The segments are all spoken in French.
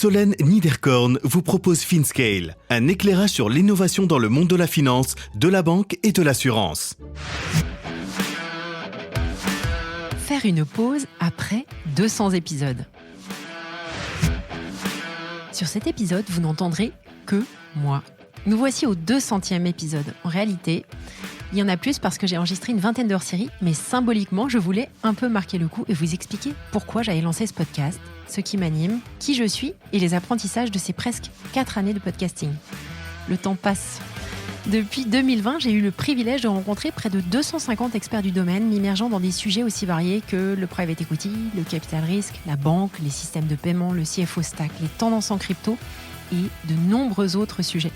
Solène Niederkorn vous propose FinScale, un éclairage sur l'innovation dans le monde de la finance, de la banque et de l'assurance. Faire une pause après 200 épisodes. Sur cet épisode, vous n'entendrez que moi. Nous voici au 200e épisode. En réalité, il y en a plus parce que j'ai enregistré une vingtaine d'heures série, mais symboliquement, je voulais un peu marquer le coup et vous expliquer pourquoi j'avais lancé ce podcast, ce qui m'anime, qui je suis et les apprentissages de ces presque 4 années de podcasting. Le temps passe. Depuis 2020, j'ai eu le privilège de rencontrer près de 250 experts du domaine, m'immergeant dans des sujets aussi variés que le private equity, le capital risque, la banque, les systèmes de paiement, le CFO stack, les tendances en crypto et de nombreux autres sujets.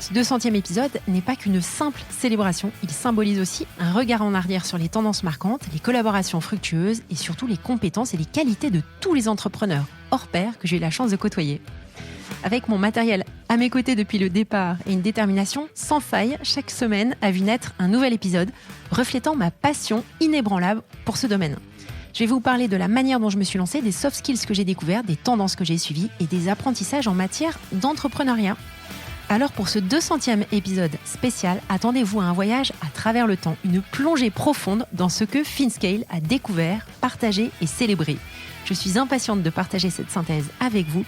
Ce 200e épisode n'est pas qu'une simple célébration, il symbolise aussi un regard en arrière sur les tendances marquantes, les collaborations fructueuses et surtout les compétences et les qualités de tous les entrepreneurs hors pair que j'ai eu la chance de côtoyer. Avec mon matériel à mes côtés depuis le départ et une détermination sans faille, chaque semaine a vu naître un nouvel épisode reflétant ma passion inébranlable pour ce domaine. Je vais vous parler de la manière dont je me suis lancée, des soft skills que j'ai découverts, des tendances que j'ai suivies et des apprentissages en matière d'entrepreneuriat. Alors pour ce 200e épisode spécial, attendez-vous à un voyage à travers le temps, une plongée profonde dans ce que FinScale a découvert, partagé et célébré. Je suis impatiente de partager cette synthèse avec vous.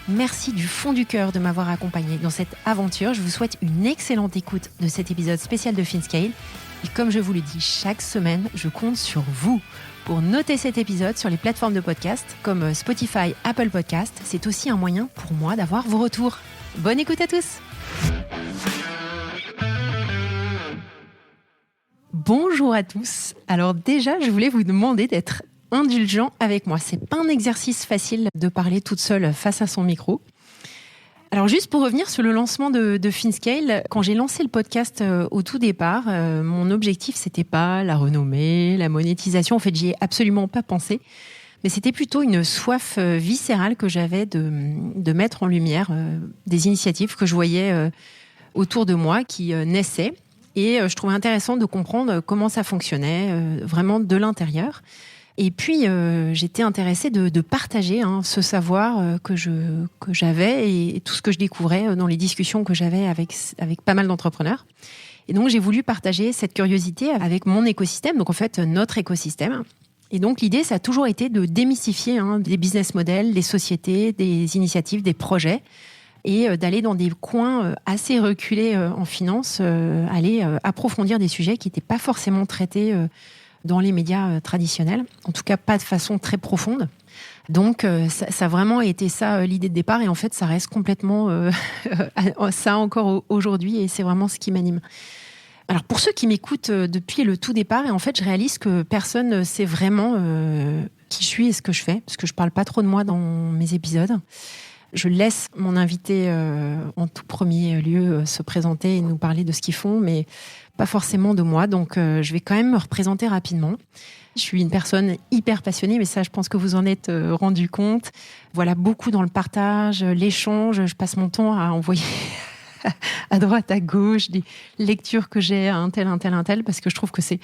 Merci du fond du cœur de m'avoir accompagné dans cette aventure. Je vous souhaite une excellente écoute de cet épisode spécial de FinScale. Et comme je vous le dis chaque semaine, je compte sur vous pour noter cet épisode sur les plateformes de podcast comme Spotify, Apple Podcast. C'est aussi un moyen pour moi d'avoir vos retours. Bonne écoute à tous. Bonjour à tous. Alors déjà, je voulais vous demander d'être indulgent avec moi. C'est pas un exercice facile de parler toute seule face à son micro. Alors juste pour revenir sur le lancement de FinScale, quand j'ai lancé le podcast au tout départ, mon objectif c'était pas la renommée, la monétisation. En fait, j'y ai absolument pas pensé. Mais c'était plutôt une soif viscérale que j'avais de mettre en lumière des initiatives que je voyais autour de moi qui naissaient. Et je trouvais intéressant de comprendre comment ça fonctionnait vraiment de l'intérieur. Et puis, j'étais intéressée de partager ce savoir que j'avais et tout ce que je découvrais dans les discussions que j'avais avec pas mal d'entrepreneurs. Et donc, j'ai voulu partager cette curiosité avec mon écosystème, donc en fait, notre écosystème. Et donc, l'idée, ça a toujours été de démystifier des business models, des sociétés, des initiatives, des projets, et d'aller dans des coins assez reculés en finance, aller approfondir des sujets qui n'étaient pas forcément traités dans les médias traditionnels, en tout cas pas de façon très profonde. Donc, ça a vraiment été ça l'idée de départ, et en fait, ça reste complètement ça encore aujourd'hui, et c'est vraiment ce qui m'anime. Alors pour ceux qui m'écoutent depuis le tout départ, et en fait je réalise que personne ne sait vraiment qui je suis et ce que je fais, parce que je parle pas trop de moi dans mes épisodes. Je laisse mon invité en tout premier lieu se présenter et nous parler de ce qu'ils font, mais pas forcément de moi, donc je vais quand même me représenter rapidement. Je suis une personne hyper passionnée, mais ça je pense que vous en êtes rendu compte. Voilà, beaucoup dans le partage, l'échange, je passe mon temps à envoyer à droite, à gauche, des lectures que j'ai à un tel, parce que je trouve que c'est...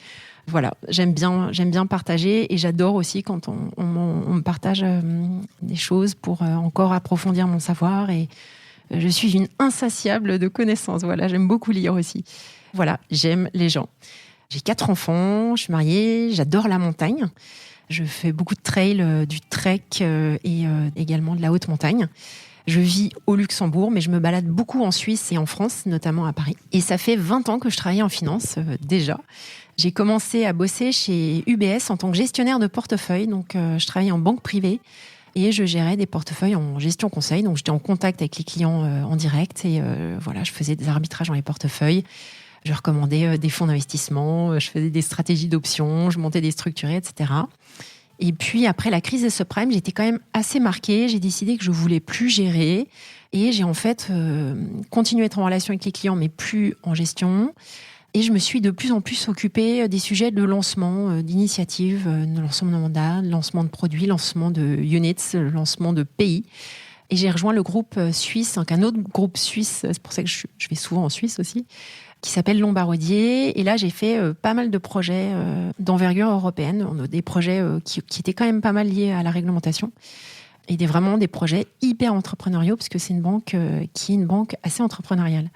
Voilà, j'aime bien partager, et j'adore aussi quand on me partage des choses pour encore approfondir mon savoir, et je suis une insatiable de connaissances. Voilà, j'aime beaucoup lire aussi. Voilà, j'aime les gens. J'ai 4 enfants, je suis mariée, j'adore la montagne. Je fais beaucoup de trail, du trek et également de la haute montagne. Je vis au Luxembourg, mais je me balade beaucoup en Suisse et en France, notamment à Paris. Et ça fait 20 ans que je travaille en finance, déjà. J'ai commencé à bosser chez UBS en tant que gestionnaire de portefeuille. Donc, je travaillais en banque privée et je gérais des portefeuilles en gestion conseil. Donc, j'étais en contact avec les clients en direct, et voilà, je faisais des arbitrages dans les portefeuilles. Je recommandais des fonds d'investissement, je faisais des stratégies d'options, je montais des structurés, etc. Et puis, après la crise des subprimes, j'étais quand même assez marquée. J'ai décidé que je voulais plus gérer. Et j'ai en fait continué à être en relation avec les clients, mais plus en gestion. Et je me suis de plus en plus occupée des sujets de lancement, d'initiatives, de lancement de mandats, de lancement de produits, lancement de units, lancement de pays. Et j'ai rejoint le groupe suisse, donc un autre groupe suisse, c'est pour ça que je vais souvent en Suisse aussi, qui s'appelle Lombardier. Et là, j'ai fait pas mal de projets d'envergure européenne, des projets qui étaient quand même pas mal liés à la réglementation. et vraiment des projets hyper entrepreneuriaux, parce que c'est une banque qui est une banque assez entrepreneuriale.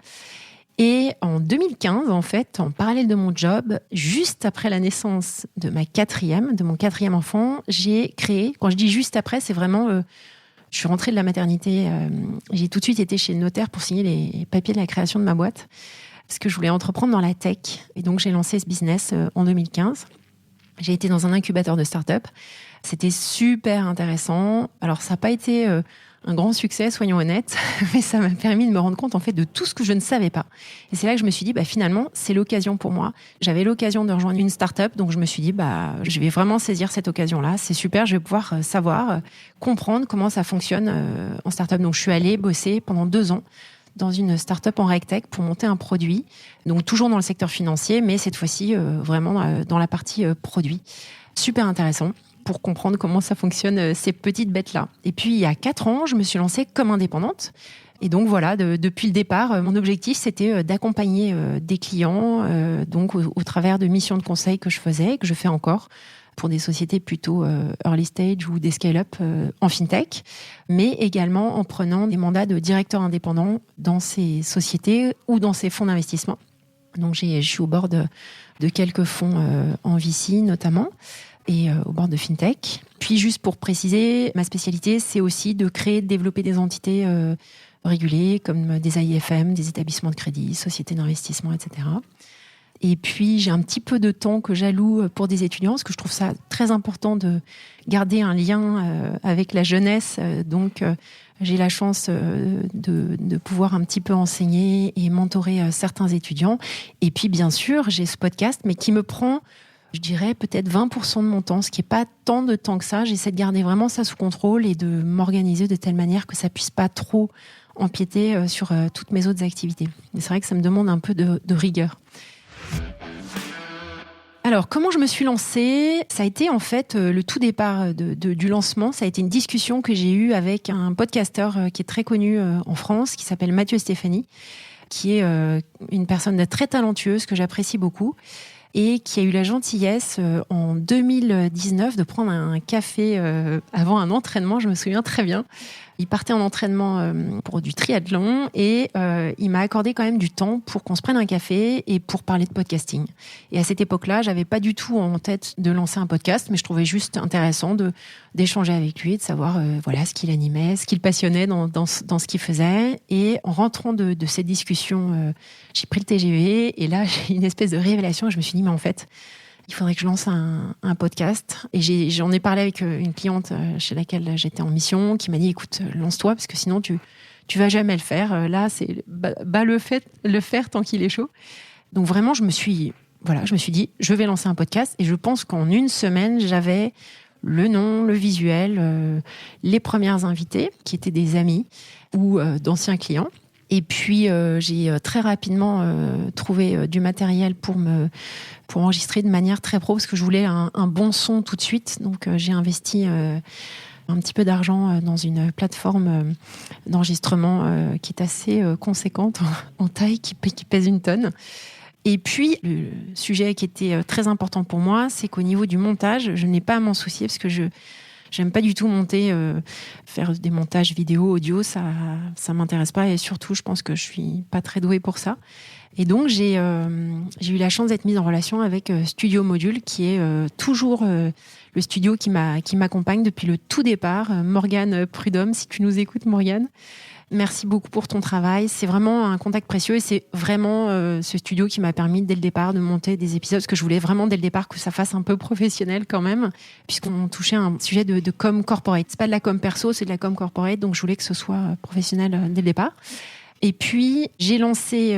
Et en 2015, en fait, en parallèle de mon job, juste après la naissance de mon quatrième enfant, j'ai créé, quand je dis juste après, c'est vraiment, je suis rentrée de la maternité, j'ai tout de suite été chez le notaire pour signer les papiers de la création de ma boîte, parce que je voulais entreprendre dans la tech. Et donc, j'ai lancé ce business en 2015. J'ai été dans un incubateur de start-up. C'était super intéressant. Alors, ça n'a pas été un grand succès, soyons honnêtes, mais ça m'a permis de me rendre compte en fait de tout ce que je ne savais pas. Et c'est là que je me suis dit, finalement, c'est l'occasion pour moi. J'avais l'occasion de rejoindre une start-up, donc je me suis dit, je vais vraiment saisir cette occasion-là. C'est super, je vais pouvoir savoir, comprendre comment ça fonctionne en start-up. Donc je suis allée bosser pendant 2 ans dans une start-up en RegTech pour monter un produit. Donc toujours dans le secteur financier, mais cette fois-ci vraiment dans la partie produit. Super intéressant pour comprendre comment ça fonctionne, ces petites bêtes-là. Et puis, il y a 4 ans, je me suis lancée comme indépendante. Et donc, voilà, depuis le départ, mon objectif, c'était d'accompagner des clients donc au travers de missions de conseil que je faisais, que je fais encore, pour des sociétés plutôt early stage ou des scale-up en fintech, mais également en prenant des mandats de directeur indépendant dans ces sociétés ou dans ces fonds d'investissement. Donc, je suis au bord de quelques fonds en VC notamment, et au bord de FinTech. Puis juste pour préciser, ma spécialité, c'est aussi de créer, de développer des entités régulées comme des AIFM, des établissements de crédit, sociétés d'investissement, etc. Et puis j'ai un petit peu de temps que j'alloue pour des étudiants, parce que je trouve ça très important de garder un lien avec la jeunesse. Donc j'ai la chance de pouvoir un petit peu enseigner et mentorer certains étudiants. Et puis bien sûr, j'ai ce podcast, mais qui me prend, je dirais, peut-être 20% de mon temps, ce qui n'est pas tant de temps que ça. J'essaie de garder vraiment ça sous contrôle et de m'organiser de telle manière que ça ne puisse pas trop empiéter sur toutes mes autres activités. Mais c'est vrai que ça me demande un peu de rigueur. Alors, comment je me suis lancée ? Ça a été en fait le tout départ du lancement. Ça a été une discussion que j'ai eue avec un podcasteur qui est très connu en France, qui s'appelle Mathieu Stéphanie, qui est une personne très talentueuse que j'apprécie beaucoup, et qui a eu la gentillesse en 2019 de prendre un café avant un entraînement, je me souviens très bien. Il partait en entraînement pour du triathlon et il m'a accordé quand même du temps pour qu'on se prenne un café et pour parler de podcasting. Et à cette époque-là, j'avais pas du tout en tête de lancer un podcast, mais je trouvais juste intéressant d'échanger avec lui, de savoir ce qu'il animait, ce qu'il passionnait dans ce qu'il faisait. Et en rentrant de cette discussion, j'ai pris le TGV et là, j'ai une espèce de révélation. Je me suis dit, mais en fait, il faudrait que je lance un podcast. Et j'en ai parlé avec une cliente chez laquelle j'étais en mission, qui m'a dit, écoute, lance-toi, parce que sinon, tu vas jamais le faire. Là, c'est le faire tant qu'il est chaud. Donc vraiment, je me suis dit, je vais lancer un podcast. Et je pense qu'en 1 semaine, j'avais le nom, le visuel, les premières invités, qui étaient des amis ou d'anciens clients. Et puis, j'ai très rapidement trouvé du matériel pour enregistrer de manière très pro, parce que je voulais un bon son tout de suite. Donc, j'ai investi un petit peu d'argent dans une plateforme d'enregistrement qui est assez conséquente en taille, qui pèse 1 tonne. Et puis, le sujet qui était très important pour moi, c'est qu'au niveau du montage, je n'ai pas à m'en soucier, parce que j'aime pas du tout faire des montages vidéo, audio, ça m'intéresse pas, et surtout, je pense que je suis pas très douée pour ça. Et donc, j'ai eu la chance d'être mise en relation avec Studio Module, qui est toujours le studio qui m'accompagne depuis le tout départ. Morgane Prudhomme, si tu nous écoutes, Morgane, merci beaucoup pour ton travail. C'est vraiment un contact précieux, et c'est vraiment ce studio qui m'a permis dès le départ de monter des épisodes, parce que je voulais vraiment dès le départ que ça fasse un peu professionnel quand même, puisqu'on touchait un sujet de com corporate. C'est pas de la com perso, c'est de la com corporate, donc je voulais que ce soit professionnel dès le départ. Et puis, j'ai lancé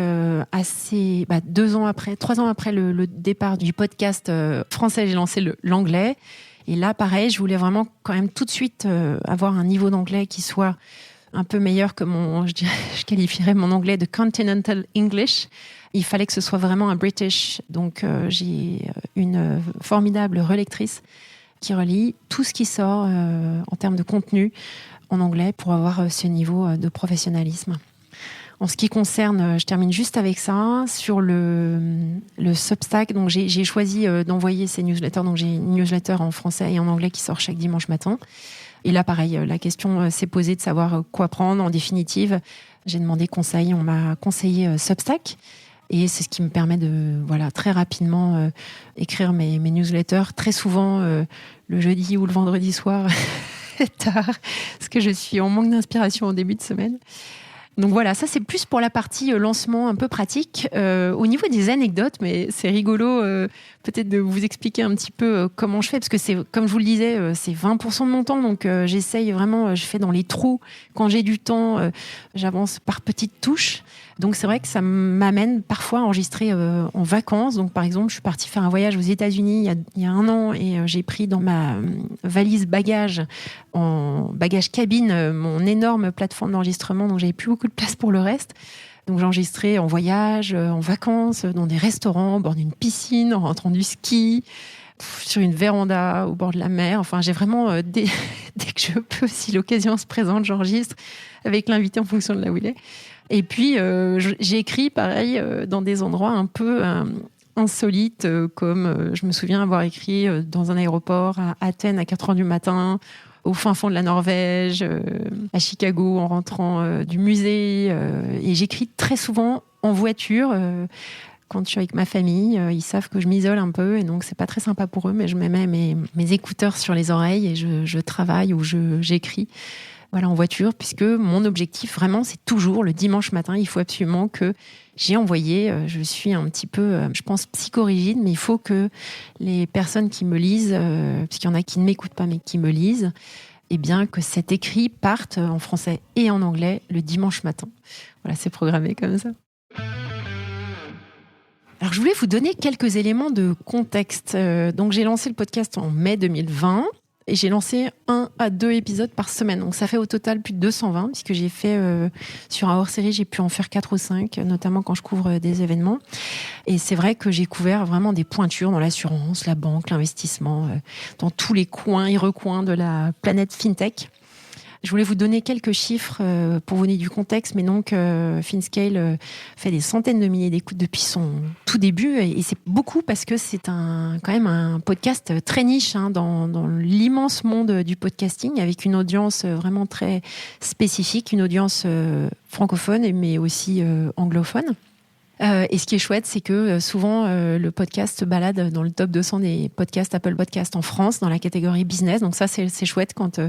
3 ans après le départ du podcast français, j'ai lancé l'anglais. Et là, pareil, je voulais vraiment quand même tout de suite avoir un niveau d'anglais qui soit un peu meilleur que je qualifierais mon anglais de Continental English. Il fallait que ce soit vraiment un British. Donc, j'ai une formidable relectrice qui relie tout ce qui sort en termes de contenu en anglais pour avoir ce niveau de professionnalisme. En ce qui concerne, je termine juste avec ça, sur le Substack, donc j'ai choisi d'envoyer ces newsletters. Donc j'ai une newsletter en français et en anglais qui sort chaque dimanche matin. Et là, pareil, la question s'est posée de savoir quoi prendre. En définitive, j'ai demandé conseil, on m'a conseillé Substack. Et c'est ce qui me permet de très rapidement écrire mes newsletters, très souvent le jeudi ou le vendredi soir, tard, parce que je suis en manque d'inspiration au début de semaine. Donc voilà, ça c'est plus pour la partie lancement un peu pratique. Au niveau des anecdotes, mais c'est rigolo peut-être de vous expliquer un petit peu comment je fais, parce que c'est, comme je vous le disais, c'est 20% de mon temps, donc j'essaye vraiment, je fais dans les trous. Quand j'ai du temps, j'avance par petites touches. Donc c'est vrai que ça m'amène parfois à enregistrer en vacances. Donc par exemple, je suis partie faire un voyage aux États-Unis il y a 1 an et j'ai pris dans ma valise bagage, en bagage cabine, mon énorme plateforme d'enregistrement. Donc j'avais plus beaucoup de place pour le reste. Donc j'ai enregistré en voyage, en vacances, dans des restaurants, au bord d'une piscine, en rentrant du ski, sur une véranda, au bord de la mer. Enfin, j'ai vraiment, dès que je peux, si l'occasion se présente, j'enregistre avec l'invité en fonction de là où il est. Et puis, j'ai écrit, pareil, dans des endroits un peu insolites, comme je me souviens avoir écrit dans un aéroport à Athènes à 4h du matin, au fin fond de la Norvège, à Chicago en rentrant du musée. Et j'écris très souvent en voiture. Quand je suis avec ma famille, ils savent que je m'isole un peu et donc c'est pas très sympa pour eux, mais je me mets mes écouteurs sur les oreilles et je travaille ou j'écris. Voilà, en voiture, puisque mon objectif, vraiment, c'est toujours le dimanche matin. Il faut absolument que j'ai envoyé. Je suis un petit peu, je pense, psychorigide, mais il faut que les personnes qui me lisent, puisqu'il y en a qui ne m'écoutent pas, mais qui me lisent, eh bien, que cet écrit parte en français et en anglais le dimanche matin. Voilà, c'est programmé comme ça. Alors, je voulais vous donner quelques éléments de contexte. Donc, j'ai lancé le podcast en mai 2020. Et j'ai lancé 1 à 2 épisodes par semaine. Donc ça fait au total plus de 220, puisque j'ai fait, sur un hors-série, j'ai pu en faire 4 ou 5, notamment quand je couvre des événements. Et c'est vrai que j'ai couvert vraiment des pointures dans l'assurance, la banque, l'investissement, dans tous les coins et recoins de la planète FinTech. Je voulais vous donner quelques chiffres pour vous donner du contexte, mais donc FinScale fait des centaines de milliers d'écoutes depuis son tout début, et c'est beaucoup parce que c'est quand même un podcast très niche dans l'immense monde du podcasting, avec une audience vraiment très spécifique, une audience francophone mais aussi anglophone. Et ce qui est chouette, c'est que souvent le podcast se balade dans le top 200 des podcasts Apple Podcasts en France, dans la catégorie business. Donc ça, c'est chouette quand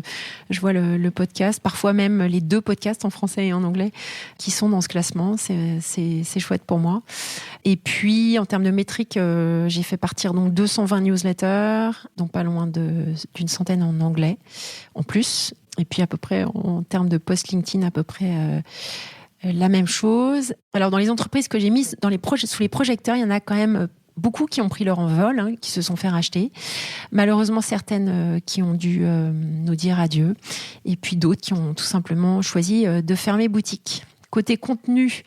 je vois le podcast, parfois même les 2 podcasts en français et en anglais qui sont dans ce classement. C'est chouette pour moi. Et puis, en termes de métriques, j'ai fait partir donc 220 newsletters, donc pas loin d'une centaine en anglais en plus. Et puis à peu près, en termes de post LinkedIn, à peu près... la même chose. Alors, dans les entreprises que j'ai mises sous les projecteurs, il y en a quand même beaucoup qui ont pris leur envol, qui se sont fait racheter. Malheureusement, certaines qui ont dû nous dire adieu. Et puis d'autres qui ont tout simplement choisi de fermer boutique. Côté contenu,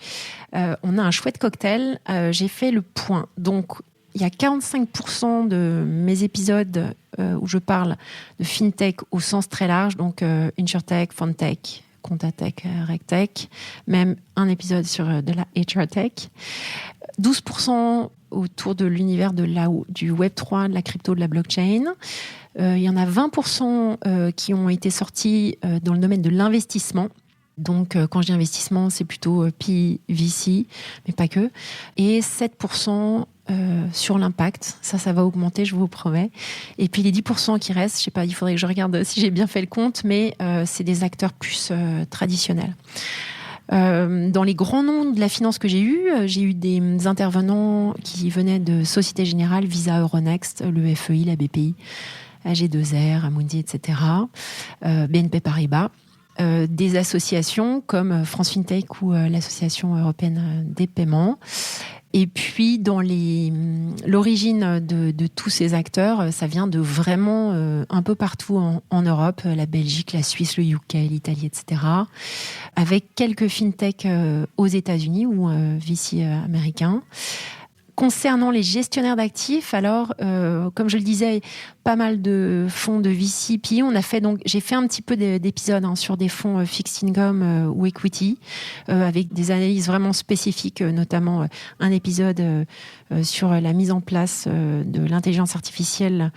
on a un chouette cocktail. J'ai fait le point. Donc, il y a 45% de mes épisodes où je parle de FinTech au sens très large, donc InsurTech, FunTech, Contatech, RegTech, même un épisode sur de la HRTech. 12% autour de l'univers du Web3, de la crypto, de la blockchain. Il y en a 20% qui ont été sortis dans le domaine de l'investissement. Donc, quand je dis investissement, c'est plutôt PE, VC, mais pas que. Et 7% sur l'impact. Ça va augmenter, je vous promets. Et puis les 10% qui restent, je sais pas, il faudrait que je regarde si j'ai bien fait le compte, mais c'est des acteurs plus traditionnels. Dans les grands noms de la finance que j'ai eu des intervenants qui venaient de Société Générale, Visa, Euronext, le FEI, la BPI, AG2R, Amundi, etc., BNP Paribas. Des associations comme France FinTech ou l'Association européenne des paiements. Et puis, dans l'origine de tous ces acteurs, ça vient de vraiment un peu partout en Europe, la Belgique, la Suisse, le UK, l'Italie, etc. Avec quelques FinTech aux États-Unis ou VC américains. Concernant les gestionnaires d'actifs, alors, comme je le disais, pas mal de fonds de VC, puis j'ai fait un petit peu d'épisodes sur des fonds fixed income ou equity, avec des analyses vraiment spécifiques, notamment un épisode sur la mise en place de l'intelligence artificielle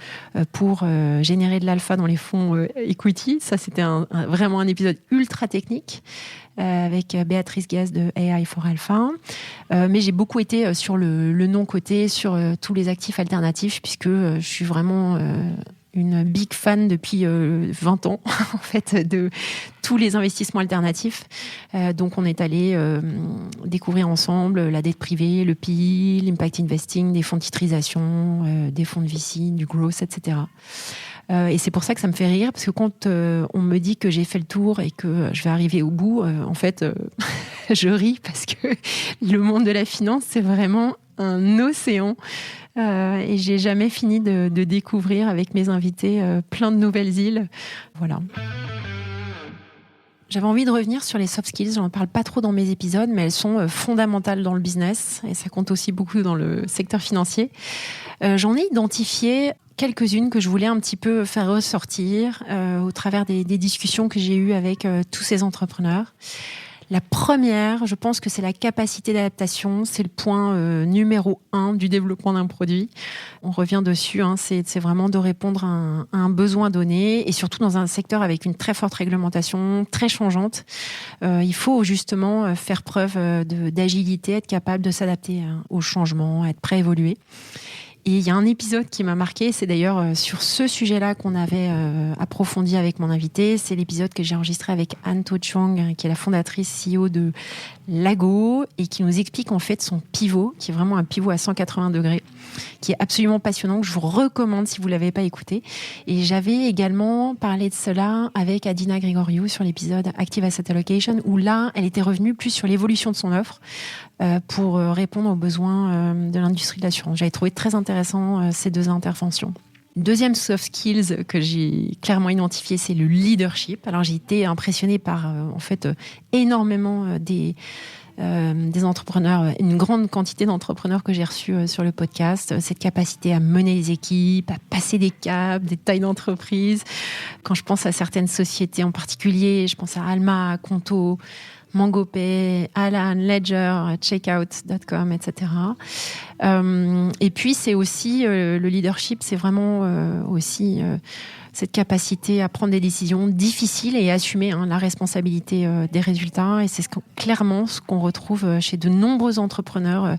pour générer de l'alpha dans les fonds equity. Ça, c'était vraiment un épisode ultra technique. Avec Béatrice Gaz de AI for Alpha. Mais j'ai beaucoup été sur le non-coté, sur tous les actifs alternatifs, puisque je suis vraiment une big fan depuis 20 ans, en fait, de tous les investissements alternatifs. Donc, on est allé découvrir ensemble la dette privée, le PI, l'impact investing, des fonds de titrisation, des fonds de VC, du growth, etc. Et c'est pour ça que ça me fait rire, parce que quand on me dit que j'ai fait le tour et que je vais arriver au bout, en fait, je ris parce que le monde de la finance, c'est vraiment un océan. Et j'ai jamais fini de découvrir avec mes invités plein de nouvelles îles. Voilà. J'avais envie de revenir sur les soft skills. J'en parle pas trop dans mes épisodes, mais elles sont fondamentales dans le business et ça compte aussi beaucoup dans le secteur financier. J'en ai identifié quelques-unes que je voulais un petit peu faire ressortir au travers des discussions que j'ai eues avec tous ces entrepreneurs. La première, je pense que c'est la capacité d'adaptation. C'est le point numéro 1 du développement d'un produit. On revient dessus, c'est vraiment de répondre à un besoin donné et surtout dans un secteur avec une très forte réglementation, très changeante. Il faut justement faire preuve d'agilité, être capable de s'adapter aux changements, être prêt à évoluer. Et il y a un épisode qui m'a marqué, c'est d'ailleurs sur ce sujet-là qu'on avait approfondi avec mon invité. C'est l'épisode que j'ai enregistré avec Anne To Chong, qui est la fondatrice CEO de Lago, et qui nous explique en fait son pivot, qui est vraiment un pivot à 180 degrés, qui est absolument passionnant, que je vous recommande si vous ne l'avez pas écouté. Et j'avais également parlé de cela avec Adina Grigoriou sur l'épisode Active Asset Allocation, où là, elle était revenue plus sur l'évolution de son offre pour répondre aux besoins de l'industrie de l'assurance. J'avais trouvé très intéressant ces deux interventions. Deuxième soft skills que j'ai clairement identifié, c'est le leadership. Alors j'ai été impressionnée par énormément des entrepreneurs, une grande quantité d'entrepreneurs que j'ai reçus sur le podcast, cette capacité à mener les équipes, à passer des caps, des tailles d'entreprise. Quand je pense à certaines sociétés en particulier, je pense à Alma, Conto, MangoPay, Alan, Ledger, Checkout.com, etc. Et puis, c'est aussi le leadership, c'est vraiment aussi cette capacité à prendre des décisions difficiles et assumer la responsabilité des résultats. Et c'est clairement ce qu'on retrouve chez de nombreux entrepreneurs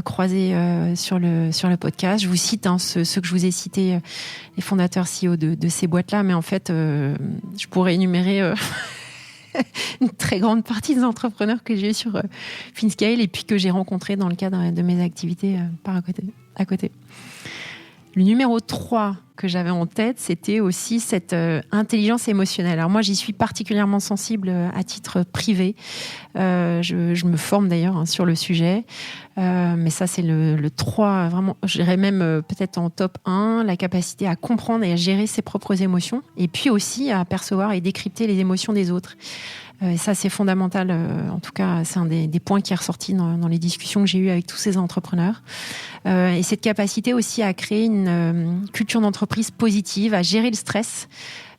croisés sur le podcast. Je vous cite ceux que je vous ai cités, les fondateurs CEO de ces boîtes-là, mais en fait, je pourrais énumérer... une très grande partie des entrepreneurs que j'ai eu sur FinScale et puis que j'ai rencontrés dans le cadre de mes activités à côté. Le numéro 3 que j'avais en tête, c'était aussi cette intelligence émotionnelle. Alors moi, j'y suis particulièrement sensible à titre privé. Je me forme d'ailleurs sur le sujet. Mais ça, c'est le 3, vraiment, je dirais même peut-être en top 1, la capacité à comprendre et à gérer ses propres émotions. Et puis aussi à percevoir et décrypter les émotions des autres. Et ça, c'est fondamental. En tout cas, c'est un des points qui est ressorti dans les discussions que j'ai eues avec tous ces entrepreneurs. Et cette capacité aussi à créer une culture d'entreprise positive, à gérer le stress,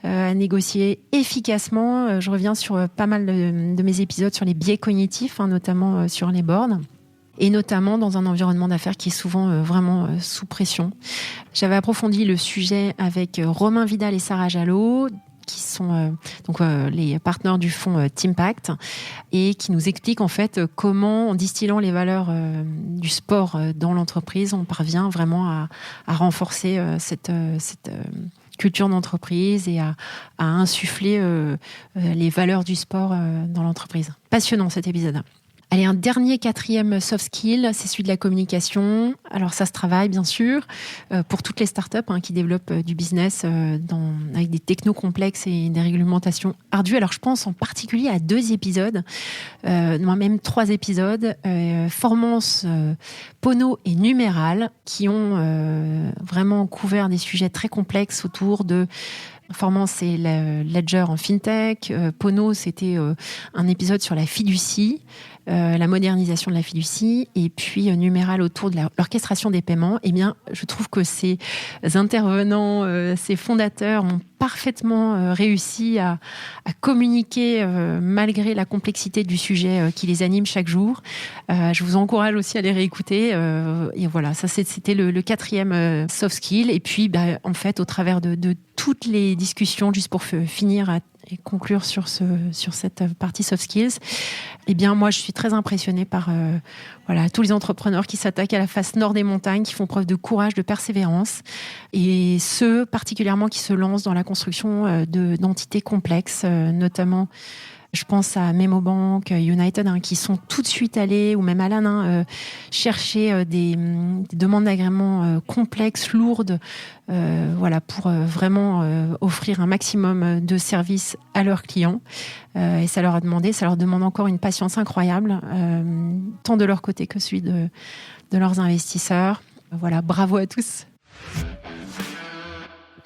à négocier efficacement. Je reviens sur pas mal de mes épisodes sur les biais cognitifs, notamment sur les boards. Et notamment dans un environnement d'affaires qui est souvent vraiment sous pression. J'avais approfondi le sujet avec Romain Vidal et Sarah Jalot, qui sont les partenaires du fonds Teampact et qui nous expliquent en fait comment, en distillant les valeurs du sport dans l'entreprise, on parvient vraiment à renforcer cette culture d'entreprise et à insuffler les valeurs du sport dans l'entreprise. Passionnant cet épisode. Allez, un dernier, 4e soft skill, c'est celui de la communication. Alors ça se travaille bien sûr pour toutes les startups qui développent du business avec des technos complexes et des réglementations ardues. Alors je pense en particulier à 2 épisodes, même 3 épisodes, Formance, Pono et Numéral, qui ont vraiment couvert des sujets très complexes autour de... Formance, c'est Ledger en fintech. Pono, c'était un épisode sur la fiducie. la modernisation de la fiducie et puis Numéral autour de l'orchestration des paiements. Eh bien, je trouve que ces intervenants, ces fondateurs ont parfaitement réussi à communiquer malgré la complexité du sujet qui les anime chaque jour. Je vous encourage aussi à les réécouter. Et voilà, ça c'était le 4e soft skill. Et puis, en fait, au travers de toutes les discussions, juste pour finir et conclure sur cette partie soft skills, eh bien, moi, je suis très impressionnée par tous les entrepreneurs qui s'attaquent à la face nord des montagnes, qui font preuve de courage, de persévérance, et ceux particulièrement qui se lancent dans la construction d'entités complexes, notamment. Je pense à Memobank, United, qui sont tout de suite allés, ou même Alan, chercher des demandes d'agrément complexes, lourdes, pour vraiment offrir un maximum de services à leurs clients. Et ça leur demande encore une patience incroyable, tant de leur côté que celui de leurs investisseurs. Voilà, bravo à tous.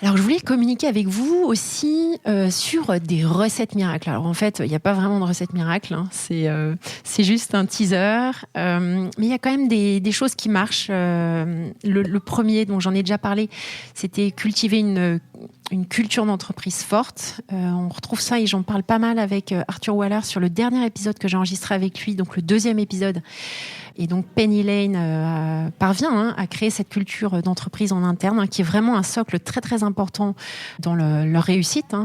Alors, je voulais communiquer avec vous aussi sur des recettes miracles. Alors, en fait, il n'y a pas vraiment de recettes miracles. C'est juste un teaser. Mais il y a quand même des choses qui marchent. Le premier, dont j'en ai déjà parlé, c'était cultiver une culture d'entreprise forte. On retrouve ça, et j'en parle pas mal avec Arthur Waller sur le dernier épisode que j'ai enregistré avec lui, donc le 2e épisode. Et donc Penny Lane parvient à créer cette culture d'entreprise en interne, qui est vraiment un socle très très important dans leur réussite,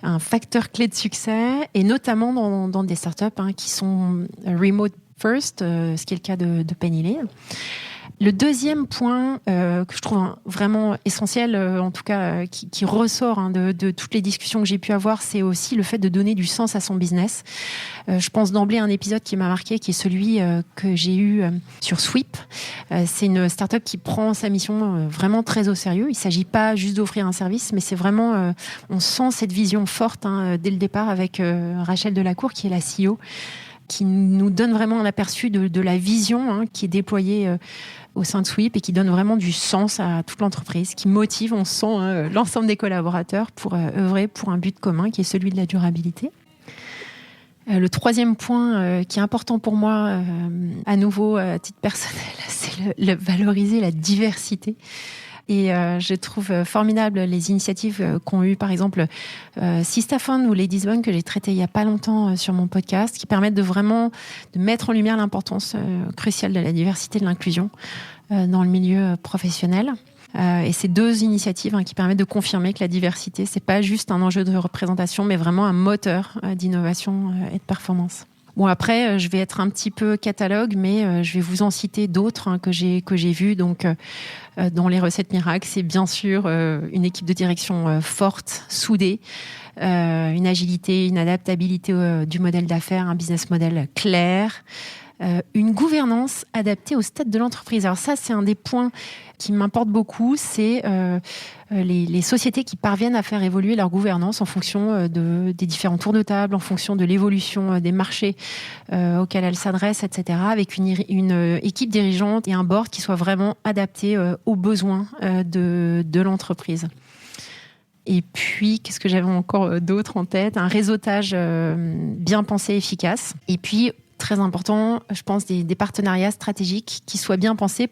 un facteur clé de succès, et notamment dans des startups qui sont remote first, ce qui est le cas de Penny Lane. Le deuxième point que je trouve vraiment essentiel, en tout cas qui ressort de toutes les discussions que j'ai pu avoir, c'est aussi le fait de donner du sens à son business. Je pense d'emblée à un épisode qui m'a marqué, qui est celui que j'ai eu sur Sweep. C'est une start-up qui prend sa mission vraiment très au sérieux. Il ne s'agit pas juste d'offrir un service, mais c'est vraiment, on sent cette vision forte dès le départ avec Rachel Delacour, qui est la CEO, qui nous donne vraiment un aperçu de la vision qui est déployée au sein de Sweep et qui donne vraiment du sens à toute l'entreprise, qui motive, on sent, l'ensemble des collaborateurs pour œuvrer pour un but commun qui est celui de la durabilité. Le troisième point qui est important pour moi, à nouveau à titre personnel, c'est valoriser la diversité. Et je trouve formidable les initiatives qu'ont eues, par exemple, Sistaphone ou Ladies Bone, que j'ai traité il n'y a pas longtemps sur mon podcast, qui permettent de mettre en lumière l'importance cruciale de la diversité et de l'inclusion dans le milieu professionnel. Et ces 2 initiatives qui permettent de confirmer que la diversité, c'est pas juste un enjeu de représentation, mais vraiment un moteur d'innovation et de performance. Bon, après, je vais être un petit peu catalogue, mais je vais vous en citer d'autres que j'ai vues. Donc, dans les recettes miracles, c'est bien sûr une équipe de direction forte, soudée, une agilité, une adaptabilité du modèle d'affaires, un business model clair, une gouvernance adaptée au stade de l'entreprise. Alors ça, c'est un des points qui m'importe beaucoup, c'est les sociétés qui parviennent à faire évoluer leur gouvernance en fonction des différents tours de table, en fonction de l'évolution des marchés auxquels elles s'adressent, etc., avec une équipe dirigeante et un board qui soit vraiment adapté aux besoins de l'entreprise. Et puis, qu'est-ce que j'avais encore d'autre en tête ? Un réseautage bien pensé, efficace. Et puis, très important, je pense, des partenariats stratégiques qui soient bien pensés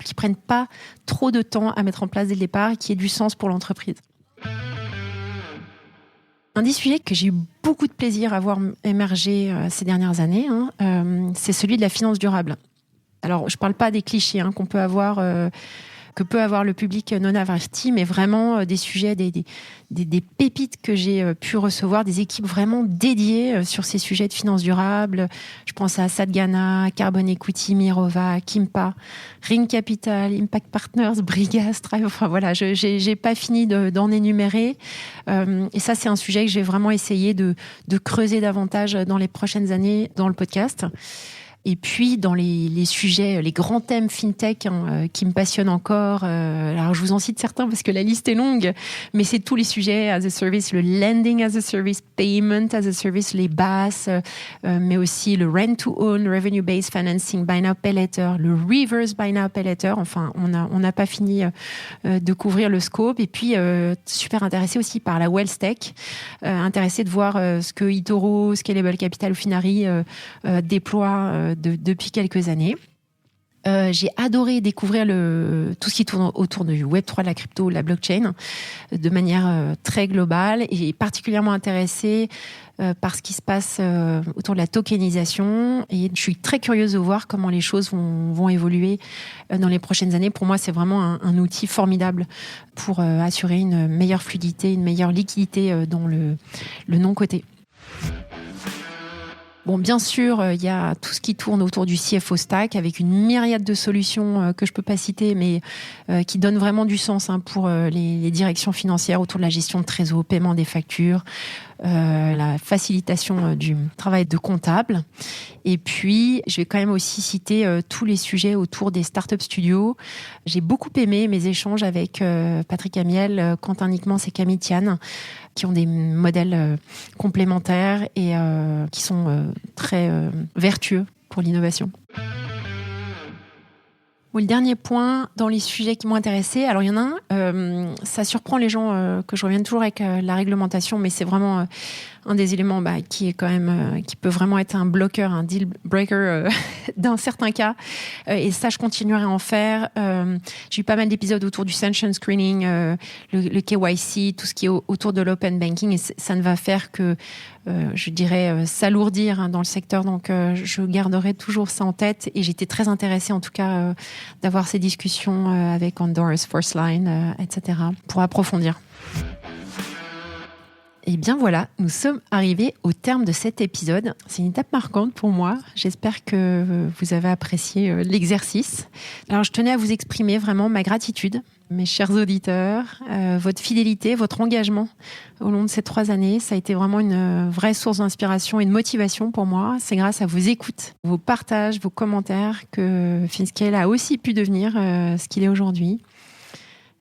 qui prennent pas trop de temps à mettre en place dès le départ et qui aient du sens pour l'entreprise. Un des sujets que j'ai eu beaucoup de plaisir à voir émerger ces dernières années, c'est celui de la finance durable. Alors, je parle pas des clichés que peut avoir le public non averti, mais vraiment des sujets, des pépites que j'ai pu recevoir, des équipes vraiment dédiées sur ces sujets de finance durable. Je pense à Sadhgana, Carbon Equity, Mirova, Kimpa, Ring Capital, Impact Partners, Briga, Strive. Enfin voilà, j'ai pas fini d'en énumérer. Et ça, c'est un sujet que j'ai vraiment essayé de creuser davantage dans les prochaines années dans le podcast. Et puis, dans les sujets, les grands thèmes fintech qui me passionnent encore, alors je vous en cite certains parce que la liste est longue, mais c'est tous les sujets as a service, le lending as a service, payment as a service, les BaaS, mais aussi le rent-to-own, revenue-based financing, buy now, pay later, le reverse buy now, pay later. Enfin, on n'a pas fini de couvrir le scope. Et puis, super intéressé aussi par la wealth tech, intéressé de voir ce que eToro, Scalable Capital ou Finari déploient depuis quelques années. J'ai adoré découvrir tout ce qui tourne autour du Web3, de la crypto, de la blockchain, de manière très globale, et particulièrement intéressée par ce qui se passe autour de la tokenisation. Et je suis très curieuse de voir comment les choses vont évoluer dans les prochaines années. Pour moi, c'est vraiment un outil formidable pour assurer une meilleure fluidité, une meilleure liquidité dans le non-coté. Bon, bien sûr, il y a tout ce qui tourne autour du CFO Stack avec une myriade de solutions que je peux pas citer, mais qui donnent vraiment du sens pour les directions financières autour de la gestion de trésor, paiement des factures, la facilitation du travail de comptable. Et puis, je vais quand même aussi citer tous les sujets autour des startup studios. J'ai beaucoup aimé mes échanges avec Patrick Amiel, Quentin Nickmans et Camille Tian, qui ont des modèles complémentaires et qui sont très vertueux pour l'innovation. Bon, le dernier point dans les sujets qui m'ont intéressé, alors il y en a un, ça surprend les gens que je revienne toujours avec la réglementation, mais c'est vraiment un des éléments qui est quand même qui peut vraiment être un bloqueur, un deal breaker dans certains cas. Et ça, je continuerai à en faire. J'ai eu pas mal d'épisodes autour du sanction screening, le KYC, tout ce qui est autour de l'open banking, et ça ne va faire que je dirais s'alourdir dans le secteur. Donc, je garderai toujours ça en tête. Et j'étais très intéressée, en tout cas, d'avoir ces discussions avec Honduras, Forceline, etc., pour approfondir. Et bien voilà, nous sommes arrivés au terme de cet épisode. C'est une étape marquante pour moi. J'espère que vous avez apprécié l'exercice. Alors, je tenais à vous exprimer vraiment ma gratitude, mes chers auditeurs, votre fidélité, votre engagement au long de ces 3 années. Ça a été vraiment une vraie source d'inspiration et de motivation pour moi. C'est grâce à vos écoutes, vos partages, vos commentaires que FinScale a aussi pu devenir ce qu'il est aujourd'hui.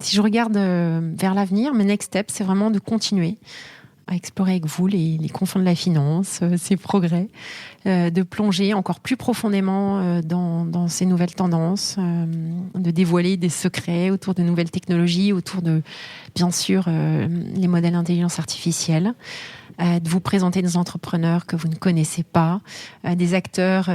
Si je regarde vers l'avenir, mes next steps, c'est vraiment de continuer à explorer avec vous les confins de la finance, ses progrès, de plonger encore plus profondément dans ces nouvelles tendances, de dévoiler des secrets autour de nouvelles technologies, autour de, bien sûr, les modèles d'intelligence artificielle, de vous présenter des entrepreneurs que vous ne connaissez pas, des acteurs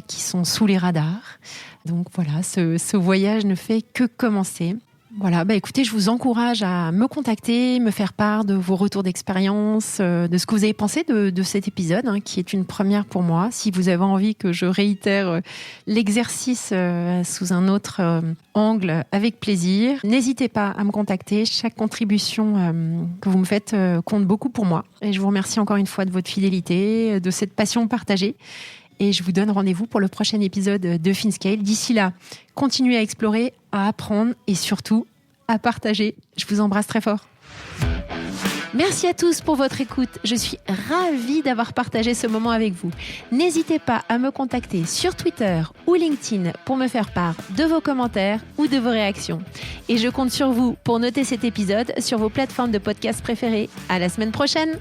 qui sont sous les radars. Donc voilà, ce voyage ne fait que commencer. Voilà, écoutez, je vous encourage à me contacter, me faire part de vos retours d'expérience, de ce que vous avez pensé de cet épisode, qui est une première pour moi. Si vous avez envie que je réitère l'exercice sous un autre angle, avec plaisir, n'hésitez pas à me contacter. Chaque contribution que vous me faites compte beaucoup pour moi. Et je vous remercie encore une fois de votre fidélité, de cette passion partagée. Et je vous donne rendez-vous pour le prochain épisode de FinScale. D'ici là, continuez à explorer, à apprendre et surtout à partager. Je vous embrasse très fort. Merci à tous pour votre écoute. Je suis ravie d'avoir partagé ce moment avec vous. N'hésitez pas à me contacter sur Twitter ou LinkedIn pour me faire part de vos commentaires ou de vos réactions. Et je compte sur vous pour noter cet épisode sur vos plateformes de podcast préférées. À la semaine prochaine!